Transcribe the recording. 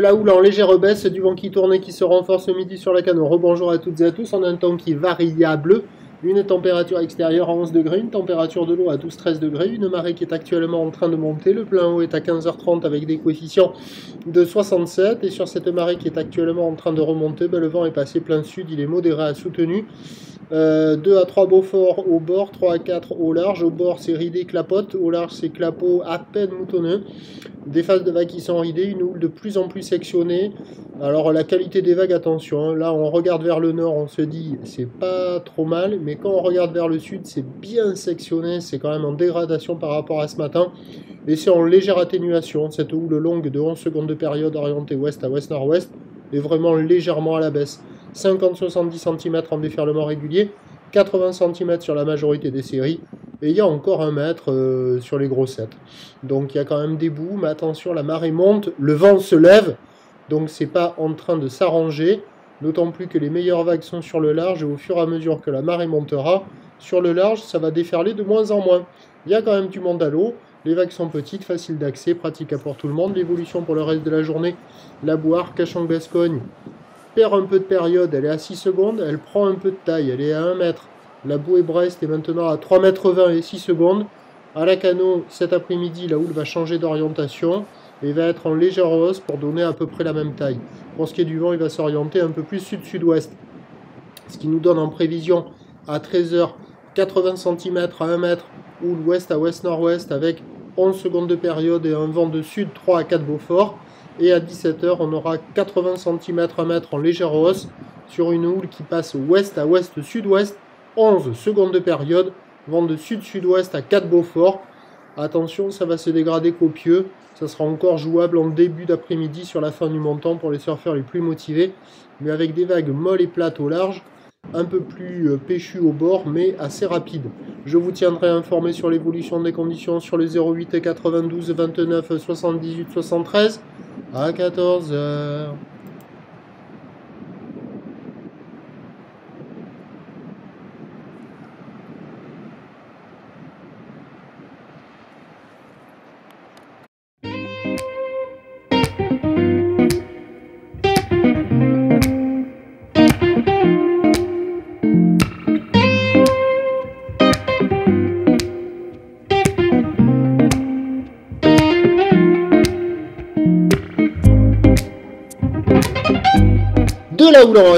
La houle en légère baisse, du vent qui tourne et qui se renforce ce midi sur la Cano. Rebonjour à toutes et à tous. On a un temps qui est variable. Une température extérieure à 11 degrés, une température de l'eau à 12-13 degrés, une marée qui est actuellement en train de monter. Le plein eau est à 15h30 avec des coefficients de 67. Et sur cette marée qui est actuellement en train de remonter, le vent est passé plein sud, il est modéré à soutenu. 2 à 3 Beaufort au bord, 3 à 4 au large. Au bord, c'est ridé, clapote. Au large, c'est clapot à peine moutonneux. Des phases de vagues qui sont ridées, une houle de plus en plus sectionnée. Alors, la qualité des vagues, attention. Hein, là, on regarde vers le nord, on se dit, c'est pas trop mal. Mais quand on regarde vers le sud, c'est bien sectionné. C'est quand même en dégradation par rapport à ce matin. Et c'est en légère atténuation. Cette houle longue de 11 secondes de période orientée ouest à ouest-nord-ouest est vraiment légèrement à la baisse. 50-70 cm en déferlement régulier, 80 cm sur la majorité des séries, et il y a encore 1 mètre sur les grossettes. Donc il y a quand même des bouts, mais attention, la marée monte, le vent se lève, donc c'est pas en train de s'arranger, d'autant plus que les meilleures vagues sont sur le large, et au fur et à mesure que la marée montera, sur le large, ça va déferler de moins en moins. Il y a quand même du monde à l'eau, les vagues sont petites, faciles d'accès, pratiques pour tout le monde. L'évolution pour le reste de la journée, la Boire, Cachan-Gascogne, perd un peu de période, elle est à 6 secondes, elle prend un peu de taille, elle est à 1 mètre. La Bouée-Brest est maintenant à 3,20 mètres et 6 secondes. À la Cano, cet après-midi, la houle va changer d'orientation et va être en légère hausse pour donner à peu près la même taille. Pour ce qui est du vent, il va s'orienter un peu plus sud-sud-ouest. Ce qui nous donne en prévision à 13h 80 cm à 1 mètre, houle ouest à ouest-nord-ouest avec 11 secondes de période et un vent de sud 3 à 4 Beaufort. Et à 17h, on aura 80 cm à mètre en légère hausse sur une houle qui passe ouest à ouest-sud-ouest, 11 secondes de période, vent de sud-sud-ouest à 4 Beaufort. Attention, ça va se dégrader copieux, ça sera encore jouable en début d'après-midi sur la fin du montant pour les surfeurs les plus motivés, mais avec des vagues molles et plates au large, un peu plus péchues au bord, mais assez rapides. Je vous tiendrai informé sur l'évolution des conditions sur le 08 92 29 78 73 à 14h. De la houle en